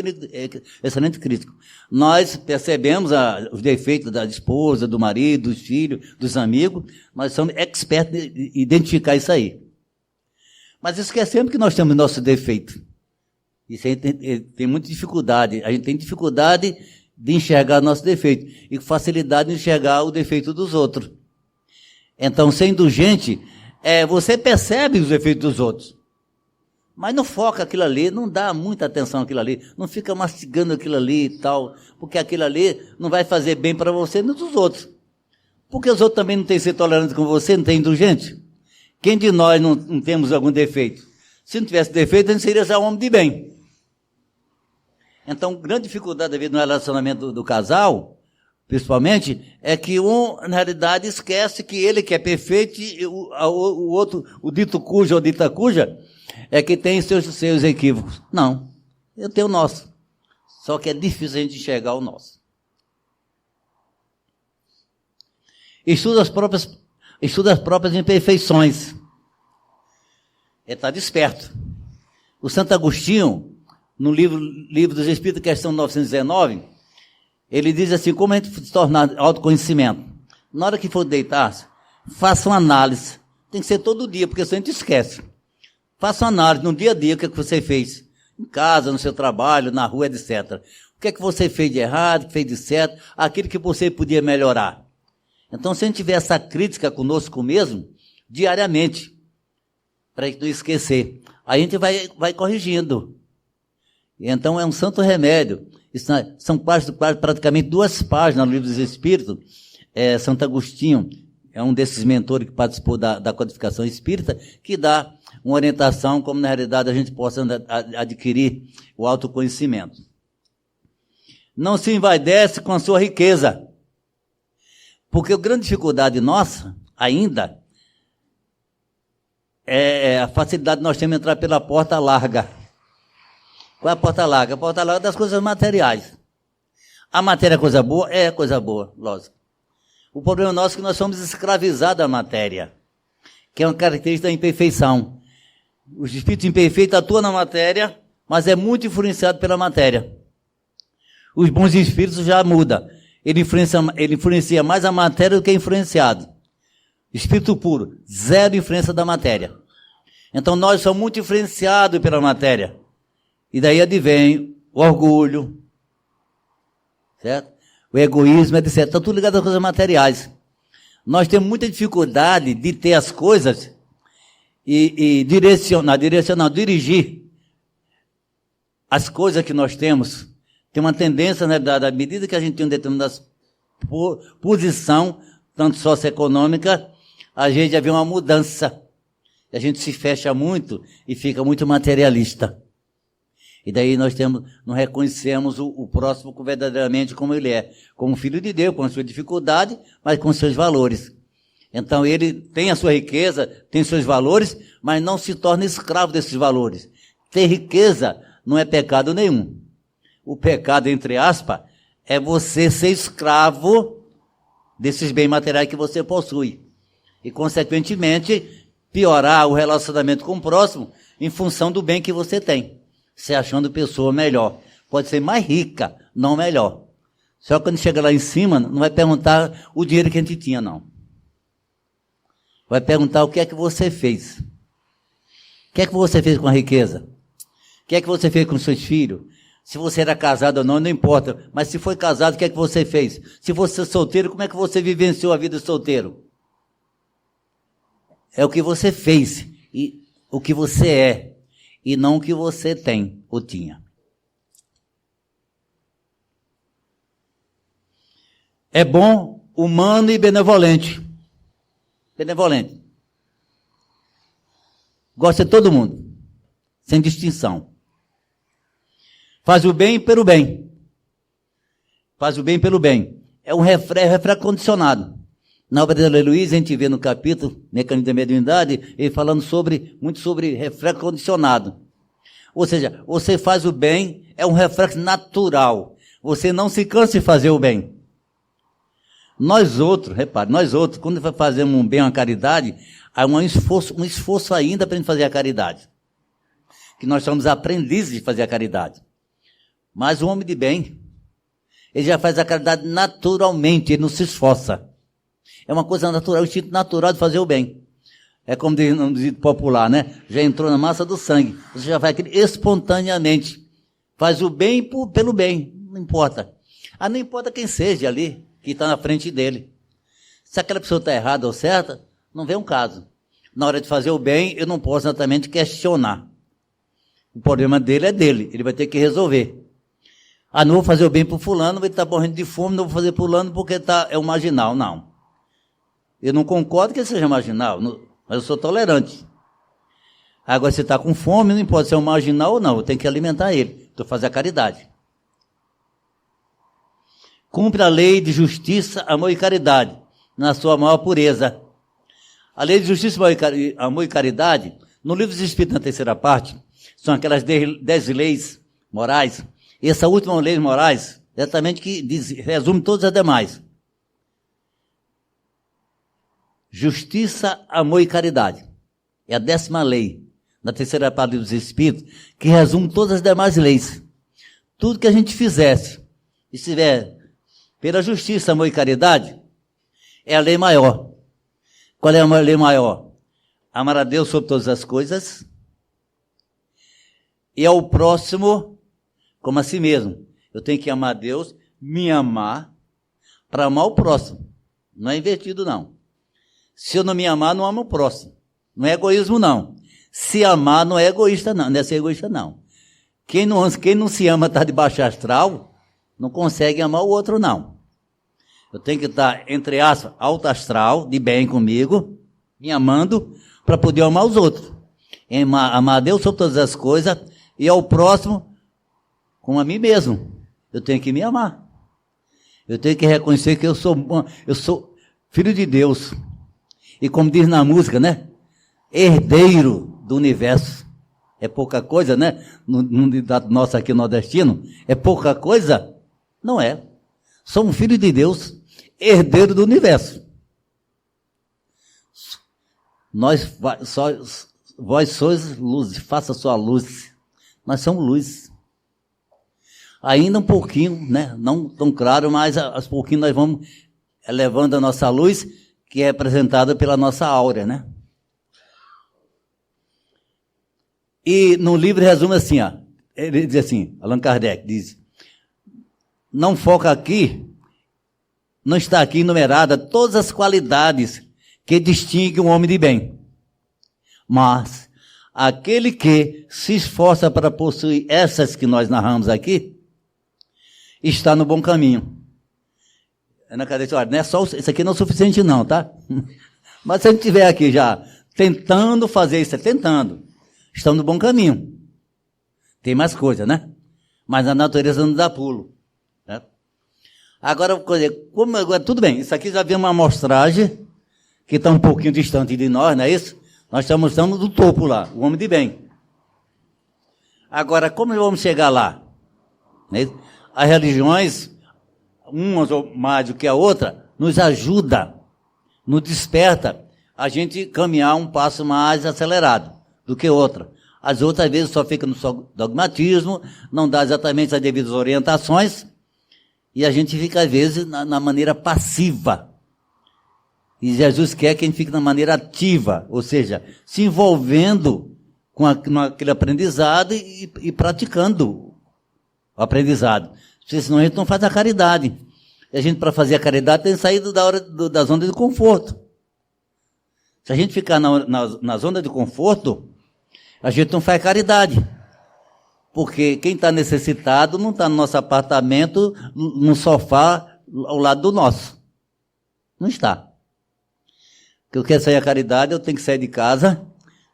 excelentes críticos. Nós percebemos os defeitos da esposa, do marido, dos filhos, dos amigos. Nós somos expertos em identificar isso aí. Mas esquecemos que nós temos nosso defeito. Isso aí tem muita dificuldade. A gente tem dificuldade de enxergar nosso defeito e facilidade de enxergar o defeito dos outros. Então, ser indulgente, você percebe os defeitos dos outros, mas não foca aquilo ali, não dá muita atenção àquilo ali, não fica mastigando aquilo ali e tal, porque aquilo ali não vai fazer bem para você nem dos outros. Porque os outros também não têm que ser tolerantes com você, não tem indulgente? Quem de nós não temos algum defeito? Se não tivesse defeito, a gente seria já um homem de bem. Então, grande dificuldade no relacionamento do casal, principalmente, é que um, na realidade, esquece que ele que é perfeito e o outro, o dito cujo ou dita cuja, é que tem seus equívocos. Não, eu tenho o nosso. Só que é difícil a gente enxergar o nosso. Estuda as próprias imperfeições. Ele está desperto. O Santo Agostinho, no livro dos Espíritos, questão 919, ele diz assim: como a gente se tornar autoconhecimento? Na hora que for deitar, faça uma análise. Tem que ser todo dia, porque senão a gente esquece. Faça uma análise no dia a dia, o que é que você fez. Em casa, no seu trabalho, na rua, etc. O que é que você fez de errado, o que fez de certo, aquilo que você podia melhorar. Então, se a gente tiver essa crítica conosco mesmo, diariamente, para a gente não esquecer, a gente vai corrigindo. Então, é um santo remédio. São praticamente 2 páginas no Livro dos Espíritos. Santo Agostinho é um desses mentores que participou da codificação espírita, que dá uma orientação como, na realidade, a gente possa adquirir o autoconhecimento. Não se envaidece com a sua riqueza. Porque a grande dificuldade nossa, ainda, é a facilidade que nós temos de entrar pela porta larga. Qual é a porta larga? A porta larga das coisas materiais. A matéria é coisa boa? É coisa boa, lógico. O problema nosso é que nós somos escravizados à matéria, que é uma característica da imperfeição. Os espíritos imperfeitos atuam na matéria, mas é muito influenciado pela matéria. Os bons espíritos já mudam. Ele influencia mais a matéria do que influenciado. Espírito puro, zero influência da matéria. Então nós somos muito influenciados pela matéria. E daí advém o orgulho, certo? O egoísmo, etc. Está tudo ligado às coisas materiais. Nós temos muita dificuldade de ter as coisas e dirigir as coisas que nós temos. Tem uma tendência, né, da medida que a gente tem uma determinada posição, tanto socioeconômica, a gente já vê uma mudança. A gente se fecha muito e fica muito materialista. E daí nós não reconhecemos o próximo verdadeiramente como ele é. Como filho de Deus, com a sua dificuldade, mas com seus valores. Então ele tem a sua riqueza, tem seus valores, mas não se torna escravo desses valores. Ter riqueza não é pecado nenhum. O pecado, entre aspas, é você ser escravo desses bens materiais que você possui. E, consequentemente, piorar o relacionamento com o próximo em função do bem que você tem. Se achando pessoa melhor. Pode ser mais rica, não melhor. Só que quando chega lá em cima, não vai perguntar o dinheiro que a gente tinha, não. Vai perguntar o que é que você fez. O que é que você fez com a riqueza? O que é que você fez com seus filhos? Se você era casado ou não, não importa. Mas se foi casado, o que é que você fez? Se você é solteiro, como é que você vivenciou a vida solteiro? É o que você fez, e o que você é, e não o que você tem ou tinha. É bom, humano e benevolente. Benevolente. Gosta de todo mundo, sem distinção. Faz o bem pelo bem. Faz o bem pelo bem. É um refrão condicionado. Na obra de Aleluia, a gente vê no capítulo Mecanismo da Mediunidade, ele falando muito sobre reflexo condicionado. Ou seja, você faz o bem, é um reflexo natural. Você não se cansa de fazer o bem. Nós outros, quando fazemos um bem, uma caridade, há um esforço ainda para a gente fazer a caridade. Que nós somos aprendizes de fazer a caridade. Mas o homem de bem, ele já faz a caridade naturalmente, ele não se esforça. É uma coisa natural, o instinto natural de fazer o bem. É como diz no dito popular, né? Já entrou na massa do sangue. Você já faz aquilo espontaneamente. Faz o bem pelo bem, não importa. Não importa quem seja ali, que está na frente dele. Se aquela pessoa está errada ou certa, não vem um caso. Na hora de fazer o bem, eu não posso exatamente questionar. O problema dele é dele, ele vai ter que resolver. Não vou fazer o bem para o fulano, ele está morrendo de fome, não vou fazer para o fulano porque é um marginal, não. Eu não concordo que ele seja marginal, mas eu sou tolerante. Agora, se está com fome, não importa se é um marginal ou não, eu tenho que alimentar ele. Estou fazendo a caridade. Cumpre a lei de justiça, amor e caridade, na sua maior pureza. A lei de justiça, amor e caridade, no livro dos Espíritos, na terceira parte, são aquelas 10 leis morais. E essa última lei morais, exatamente que resume todas as demais. Justiça, amor e caridade. É a 10ª lei, na terceira parte dos Espíritos, que resume todas as demais leis. Tudo que a gente fizesse, e estiver pela justiça, amor e caridade, é a lei maior. Qual é a lei maior? Amar a Deus sobre todas as coisas e ao próximo como a si mesmo. Eu tenho que amar a Deus, me amar, para amar o próximo. Não é invertido, não. Se eu não me amar, não amo o próximo. Não é egoísmo, não. Se amar, não é egoísta, não. Não é ser egoísta, não. Quem não se ama, está de baixo astral, não consegue amar o outro, não. Eu tenho que estar, entre aspas, alto astral, de bem comigo, me amando, para poder amar os outros. Amar a Deus sobre todas as coisas e ao próximo como a mim mesmo. Eu tenho que me amar. Eu tenho que reconhecer que eu sou filho de Deus. E como diz na música, né? Herdeiro do universo. É pouca coisa, né? No ditado nosso aqui nordestino. É pouca coisa? Não é. Somos filhos de Deus, herdeiro do universo. Vós sois luz, faça sua luz. Nós somos luz. Ainda um pouquinho, né? Não tão claro, mas aos pouquinhos nós vamos elevando a nossa luz, que é representada pela nossa áurea, né? E no livro resume assim, ó, ele diz assim, Allan Kardec diz, não foca aqui, não está aqui enumerada todas as qualidades que distinguem um homem de bem. Mas aquele que se esforça para possuir essas que nós narramos aqui, está no bom caminho. Ana Kardec, olha, não é só isso aqui não é o suficiente não, tá? Mas se a gente estiver aqui já tentando fazer isso, estamos no bom caminho. Tem mais coisa, né? Mas a natureza não dá pulo. Né? Agora, tudo bem, isso aqui já vem uma amostragem que está um pouquinho distante de nós, não é isso? Nós estamos no topo lá, o homem de bem. Agora, como vamos chegar lá? Né? As religiões, umas ou mais do que a outra, nos ajuda, nos desperta a gente caminhar um passo mais acelerado do que outra. As outras, às vezes, só fica no dogmatismo, não dá exatamente as devidas orientações, e a gente fica, às vezes, na maneira passiva. E Jesus quer que a gente fique na maneira ativa, ou seja, se envolvendo com aquele aprendizado e praticando o aprendizado. Porque senão a gente não faz a caridade. E a gente, para fazer a caridade, tem que sair da zona de conforto. Se a gente ficar na zona de conforto, a gente não faz caridade. Porque quem está necessitado não está no nosso apartamento, no sofá, ao lado do nosso. Não está. Que eu quero sair a caridade, eu tenho que sair de casa,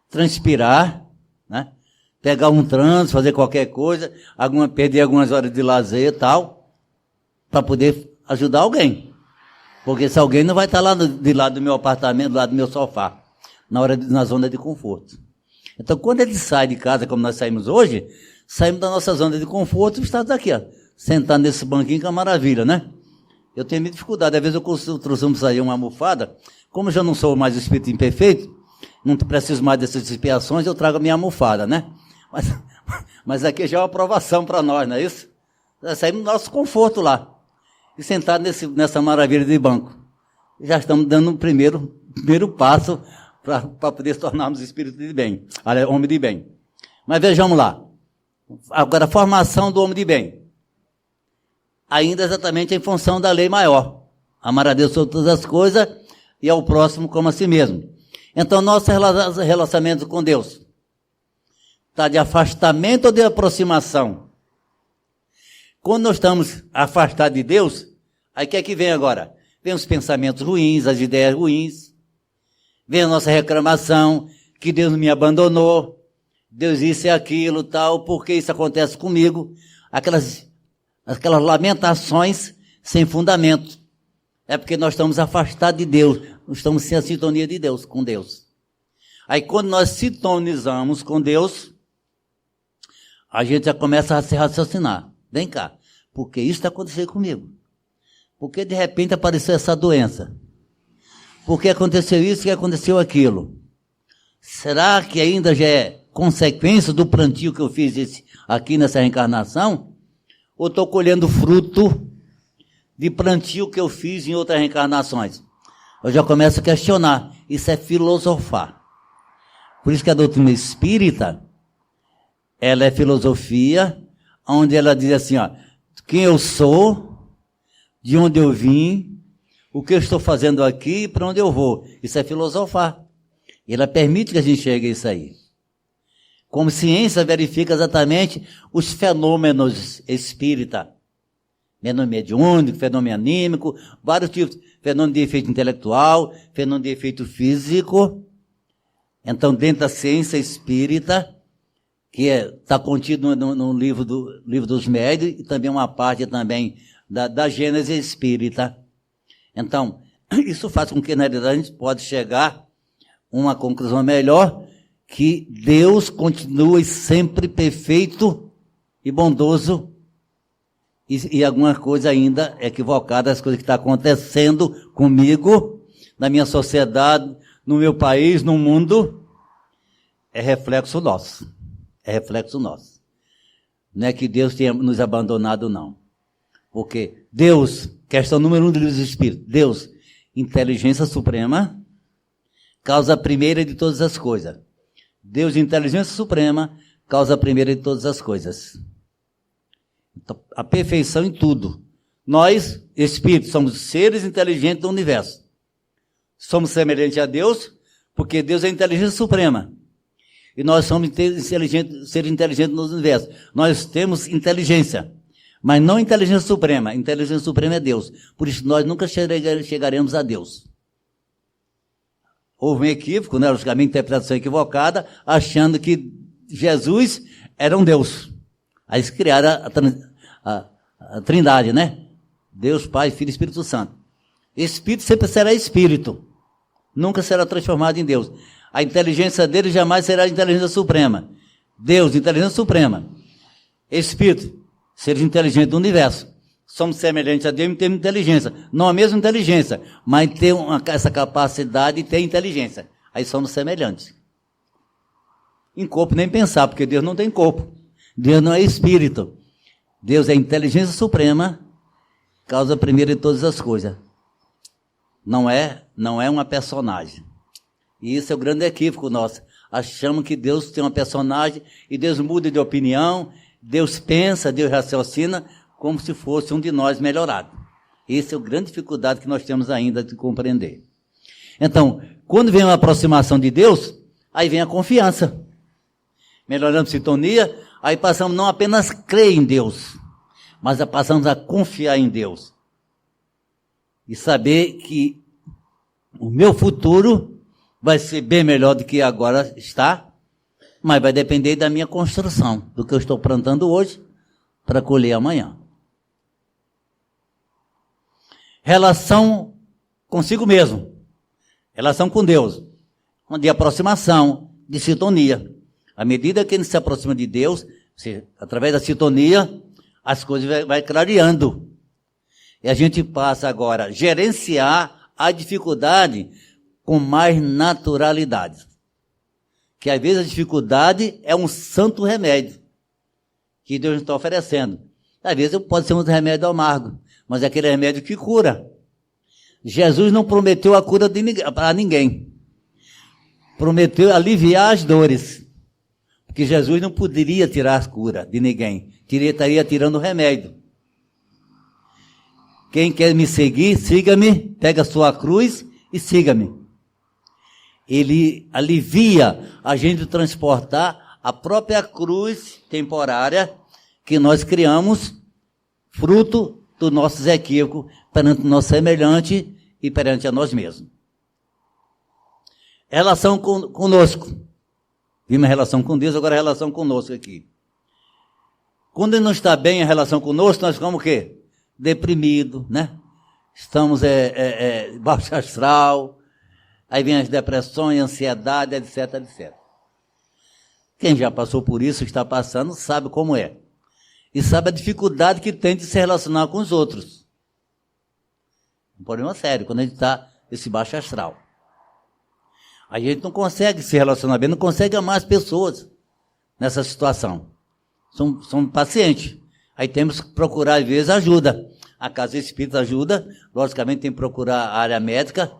transpirar, né? Pegar um trânsito, fazer qualquer coisa, perder algumas horas de lazer e tal, para poder ajudar alguém. Porque se alguém não vai estar lá de lado do meu apartamento, do lado do meu sofá, na zona de conforto. Então, quando ele sai de casa, como nós saímos hoje, saímos da nossa zona de conforto e estamos aqui, ó, sentado nesse banquinho, que é uma maravilha, né? Eu tenho dificuldade, às vezes eu trouxemos sair uma almofada. Como eu já não sou mais o espírito imperfeito, não preciso mais dessas expiações, eu trago a minha almofada, né? Mas aqui já é uma aprovação para nós, não é isso? Nós saímos do nosso conforto lá. E sentado nessa maravilha de banco. Já estamos dando o primeiro passo para poder se tornarmos espírito de bem. Homem de bem. Mas vejamos lá. Agora, a formação do homem de bem. Ainda exatamente em função da lei maior. Amar a Deus sobre todas as coisas e ao próximo como a si mesmo. Então, nosso relacionamento com Deus está de afastamento ou de aproximação? Quando nós estamos afastados de Deus, aí o que é que vem agora? Vem os pensamentos ruins, as ideias ruins, vem a nossa reclamação, que Deus me abandonou, Deus isso e aquilo, tal, por que isso acontece comigo? Aquelas lamentações sem fundamento. É porque nós estamos afastados de Deus, nós estamos sem a sintonia de Deus, com Deus. Aí quando nós sintonizamos com Deus, a gente já começa a se raciocinar. Vem cá, por que isso está acontecendo comigo? Por que de repente apareceu essa doença? Por que aconteceu isso, que aconteceu aquilo? Será que ainda já é consequência do plantio que eu fiz aqui nessa reencarnação? Ou estou colhendo fruto de plantio que eu fiz em outras reencarnações? Eu já começo a questionar. Isso é filosofar. Por isso que a doutrina espírita, ela é filosofia, onde ela diz assim, ó, quem eu sou, de onde eu vim, o que eu estou fazendo aqui e para onde eu vou. Isso é filosofar. E ela permite que a gente chegue a isso aí. Como ciência verifica exatamente os fenômenos espírita. Fenômeno mediúnico, fenômeno anímico, vários tipos. Fenômeno de efeito intelectual, fenômeno de efeito físico. Então, dentro da ciência espírita, que está contido no livro dos médios, e também uma parte também da Gênese espírita. Então, isso faz com que, na realidade, a gente pode chegar a uma conclusão melhor, que Deus continue sempre perfeito e bondoso, e alguma coisa ainda equivocada, as coisas que estão acontecendo comigo, na minha sociedade, no meu país, no mundo, é reflexo nosso. É reflexo nosso. Não é que Deus tenha nos abandonado, não. Porque Deus, questão número 1 do livro dos Espíritos, Deus, inteligência suprema, causa primeira de todas as coisas. Deus, inteligência suprema, causa primeira de todas as coisas. Então, a perfeição em tudo. Nós, espíritos, somos seres inteligentes do universo. Somos semelhantes a Deus, porque Deus é a inteligência suprema. E nós somos seres inteligentes no universo. Nós temos inteligência, mas não inteligência suprema. A inteligência suprema é Deus. Por isso nós nunca chegaremos a Deus. Houve um equívoco, né? Logicamente, interpretação equivocada, achando que Jesus era um Deus. Aí eles criaram a Trindade, né? Deus, Pai, Filho e Espírito Santo. Espírito sempre será espírito. Nunca será transformado em Deus. A inteligência dele jamais será a inteligência suprema. Deus, inteligência suprema. Espírito, seres inteligentes do universo. Somos semelhantes a Deus e temos inteligência. Não a mesma inteligência, mas ter essa capacidade de ter inteligência. Aí somos semelhantes. Em corpo nem pensar, porque Deus não tem corpo. Deus não é espírito. Deus é inteligência suprema, causa primeiro de todas as coisas. Não é uma personagem. E isso é o grande equívoco nosso. Achamos que Deus tem uma personagem e Deus muda de opinião, Deus pensa, Deus raciocina, como se fosse um de nós melhorado. Essa é a grande dificuldade que nós temos ainda de compreender. Então, quando vem uma aproximação de Deus, aí vem a confiança. Melhoramos a sintonia, aí passamos não apenas a crer em Deus, mas passamos a confiar em Deus. E saber que o meu futuro vai ser bem melhor do que agora está, mas vai depender da minha construção, do que eu estou plantando hoje para colher amanhã. Relação consigo mesmo, relação com Deus, de aproximação, de sintonia. À medida que ele se aproxima de Deus, através da sintonia, as coisas vai clareando. E a gente passa agora a gerenciar a dificuldade com mais naturalidade. Que às vezes a dificuldade é um santo remédio que Deus está oferecendo. Às vezes pode ser um remédio amargo, mas é aquele remédio que cura. Jesus não prometeu a cura para ninguém. Prometeu aliviar as dores. Porque Jesus não poderia tirar a cura de ninguém. Estaria tirando o remédio. Quem quer me seguir, siga-me, pega a sua cruz e siga-me. Ele alivia a gente transportar a própria cruz temporária que nós criamos, fruto dos nossos equívocos perante o nosso semelhante e perante a nós mesmos. Relação conosco. Vimos a relação com Deus, agora a relação conosco aqui. Quando não está bem a relação conosco, nós ficamos o quê? Deprimido, né? Estamos baixo astral, aí vem as depressões, ansiedade, etc, etc. Quem já passou por isso, está passando, sabe como é. E sabe a dificuldade que tem de se relacionar com os outros. Um problema sério, quando a gente está nesse baixo astral. A gente não consegue se relacionar bem, não consegue amar as pessoas nessa situação. São pacientes. Aí temos que procurar, às vezes, ajuda. A Casa Espírita ajuda, logicamente tem que procurar a área médica,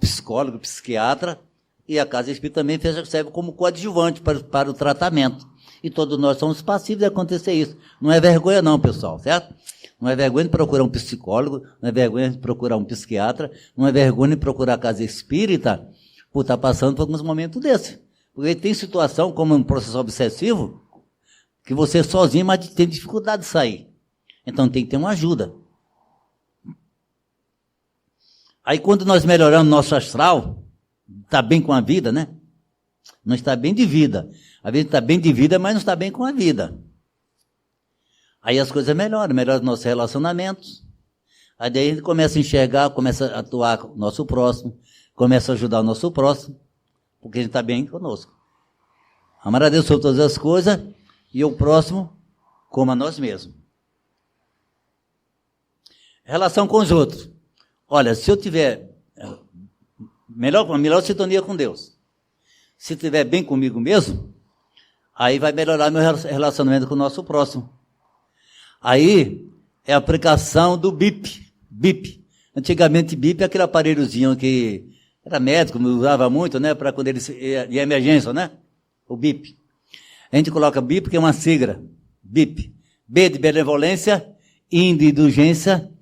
psicólogo, psiquiatra, e a Casa Espírita também serve como coadjuvante para o tratamento. E todos nós somos passíveis de acontecer isso. Não é vergonha não, pessoal, certo? Não é vergonha de procurar um psicólogo, não é vergonha de procurar um psiquiatra, não é vergonha de procurar a Casa Espírita por estar passando por alguns momentos desses. Porque tem situação, como um processo obsessivo, que você sozinho, mas tem dificuldade de sair. Então tem que ter uma ajuda. Aí quando nós melhoramos nosso astral, está bem com a vida, né? Não está bem de vida. Às vezes está bem de vida, mas não está bem com a vida. Aí as coisas melhoram nossos relacionamentos. Aí daí a gente começa a enxergar, começa a atuar com o nosso próximo, começa a ajudar o nosso próximo, porque a gente está bem conosco. Amar a Deus sobre todas as coisas e o próximo como a nós mesmos. Relação com os outros. Olha, se eu tiver melhor sintonia com Deus, se estiver bem comigo mesmo, aí vai melhorar meu relacionamento com o nosso próximo. Aí é a aplicação do BIP. Antigamente, BIP é aquele aparelhozinho que era médico, usava muito, né, para quando ele de emergência, né? O BIP. A gente coloca BIP, que é uma sigla. BIP. B de benevolência, I de indulgência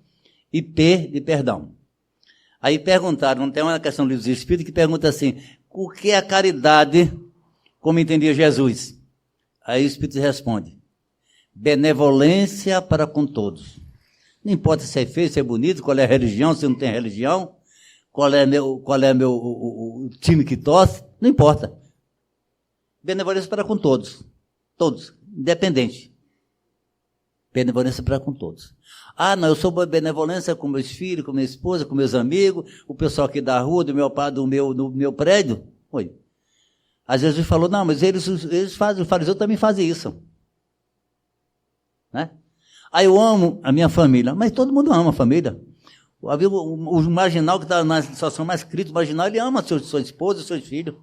e P de perdão. Aí perguntaram, não tem uma questão do livro dos Espíritos que pergunta assim, o que é a caridade, como entendia Jesus? Aí o Espírito responde, benevolência para com todos. Não importa se é feio, se é bonito, qual é a religião, se não tem religião, qual é o time que torce, não importa. Benevolência para com todos. Todos, independente. Benevolência para com todos. Ah, não, eu sou benevolência com meus filhos, com minha esposa, com meus amigos, o pessoal aqui da rua, do meu pai, do meu prédio. Oi. Às vezes ele falou, não, mas eles fazem, os fariseus também fazem isso. Né? Aí eu amo a minha família, mas todo mundo ama a família. O marginal que está na situação mais crítica, o marginal, ele ama sua esposa, seus filhos.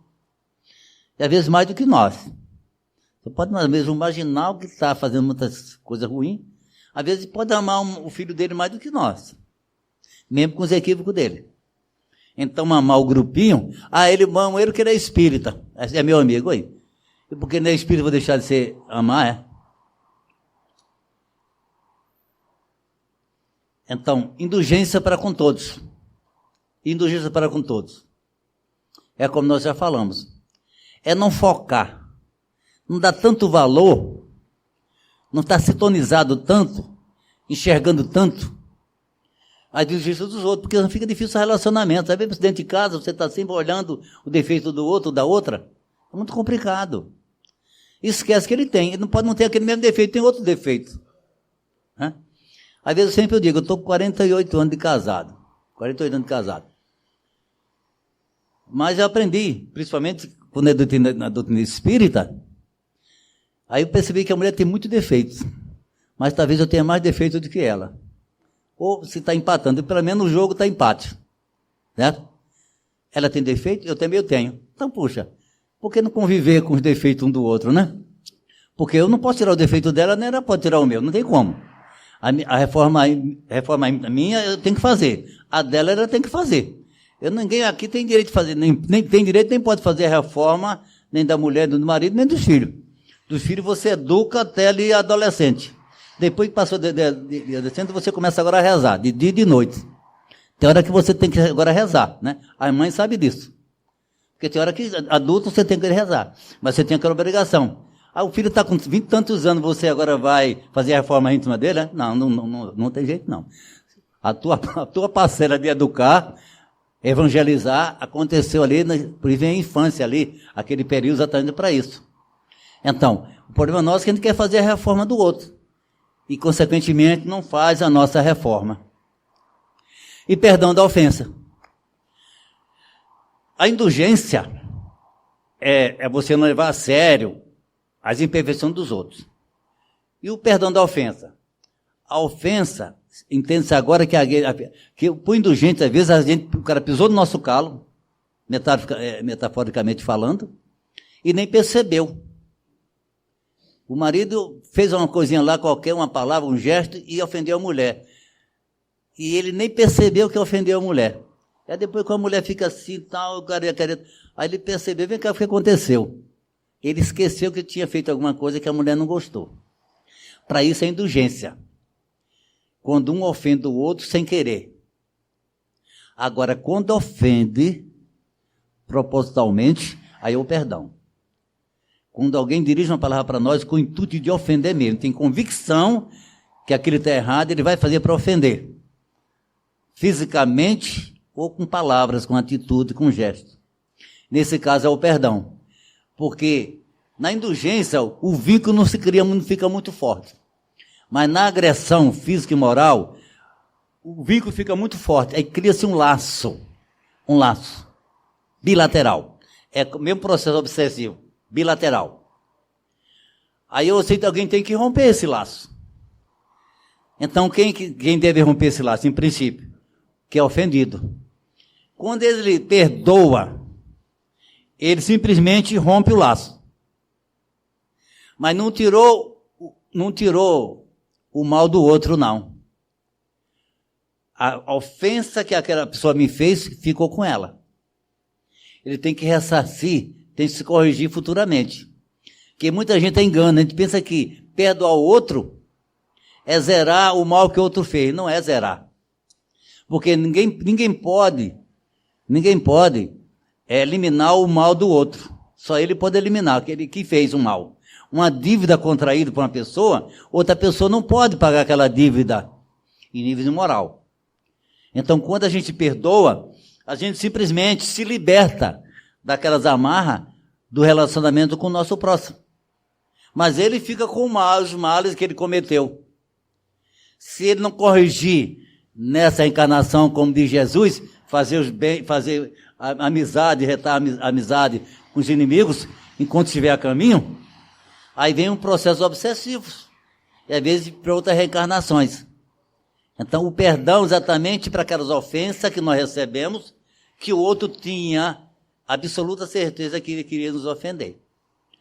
E às vezes mais do que nós. Você pode, às vezes, um marginal que está fazendo muitas coisas ruins, às vezes pode amar o filho dele mais do que nós. Mesmo com os equívocos dele. Então, amar o grupinho, ele ama ele que ele é espírita. É meu amigo aí. E porque não é espírita, vou deixar de ser amar, é? Então, indulgência para com todos. Indulgência para com todos. É como nós já falamos. É não focar. Não dá tanto valor, não está sintonizado tanto, enxergando tanto, a indulgência dos outros, porque fica difícil o relacionamento. Às vezes dentro de casa você está sempre olhando o defeito do outro, da outra, é muito complicado. Esquece que ele tem, ele não pode não ter aquele mesmo defeito, tem outro defeito. Né? Às vezes eu digo, eu estou com 48 anos de casado, 48 anos de casado. Mas eu aprendi, principalmente quando é na doutrina espírita, aí eu percebi que a mulher tem muitos defeitos, mas talvez eu tenha mais defeitos do que ela. Ou se está empatando, pelo menos no jogo está empate. Certo? Ela tem defeito, eu também tenho. Então, puxa, por que não conviver com os defeitos um do outro, né? Porque eu não posso tirar o defeito dela, nem ela pode tirar o meu, não tem como. A reforma minha eu tenho que fazer, a dela ela tem que fazer. Ninguém aqui tem direito de fazer, nem tem direito, nem pode fazer a reforma, nem da mulher, nem do marido, nem dos filhos. Dos filhos você educa até ali adolescente. Depois que passou de adolescente, você começa agora a rezar, de dia e de noite. Tem hora que você tem que agora rezar, né? A mãe sabe disso. Porque tem hora que adulto você tem que rezar, mas você tem aquela obrigação. O filho está com 20 e tantos anos, você agora vai fazer a reforma íntima dele? Né? Não tem jeito não. A tua parcela de educar, evangelizar, aconteceu ali, por vem a infância ali, aquele período exatamente para isso. Então, o problema nosso é que a gente quer fazer a reforma do outro. E, consequentemente, não faz a nossa reforma. E perdão da ofensa. A indulgência é você não levar a sério as imperfeições dos outros. E o perdão da ofensa? A ofensa, entende-se agora que por indulgente, às vezes o cara pisou no nosso calo, metaforicamente falando, e nem percebeu. O marido fez uma coisinha lá, qualquer, uma palavra, um gesto, e ofendeu a mulher. E ele nem percebeu que ofendeu a mulher. Aí depois, quando a mulher fica assim, tal, aí ele percebeu, vem cá, o que aconteceu? Ele esqueceu que tinha feito alguma coisa que a mulher não gostou. Para isso é indulgência. Quando um ofende o outro sem querer. Agora, quando ofende propositalmente, aí é o perdão. Quando alguém dirige uma palavra para nós com o intuito de ofender mesmo, tem convicção que aquilo está errado, ele vai fazer para ofender. Fisicamente ou com palavras, com atitude, com gesto. Nesse caso é o perdão. Porque na indulgência o vínculo não se cria, não fica muito forte. Mas na agressão física e moral, o vínculo fica muito forte. Aí cria-se um laço bilateral. É o mesmo processo obsessivo. Bilateral. Aí eu sei que alguém tem que romper esse laço. Então, quem deve romper esse laço? Em princípio, que é ofendido. Quando ele perdoa, ele simplesmente rompe o laço. Mas não tirou o mal do outro, não. A ofensa que aquela pessoa me fez, ficou com ela. ele tem que ressarcir, tem que se corrigir futuramente. Porque muita gente engana, a gente pensa que perdoar o outro é zerar o mal que o outro fez. Não é zerar. Porque ninguém pode eliminar o mal do outro. Só ele pode eliminar, aquele que fez o mal. Uma dívida contraída por uma pessoa, outra pessoa não pode pagar aquela dívida em nível de moral. Então, quando a gente perdoa, a gente simplesmente se liberta daquelas amarras do relacionamento com o nosso próximo. Mas ele fica com os males que ele cometeu. Se ele não corrigir nessa encarnação, como diz Jesus, fazer amizade, retar amizade com os inimigos, enquanto estiver a caminho, aí vem um processo obsessivo, e às vezes para outras reencarnações. Então, o perdão exatamente para aquelas ofensas que nós recebemos, que o outro tinha absoluta certeza que ele queria nos ofender.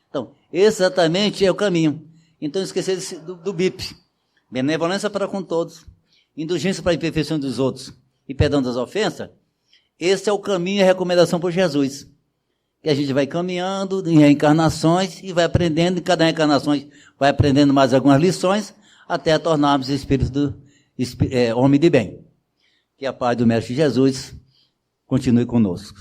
Então, esse exatamente é o caminho. Então, esquecer do BIP. Benevolência para com todos, indulgência para a imperfeição dos outros e perdão das ofensas. Esse é o caminho e a recomendação por Jesus. Que a gente vai caminhando em reencarnações e vai aprendendo, em cada reencarnação vai aprendendo mais algumas lições, até tornarmos homem de bem. Que a paz do Mestre Jesus continue conosco.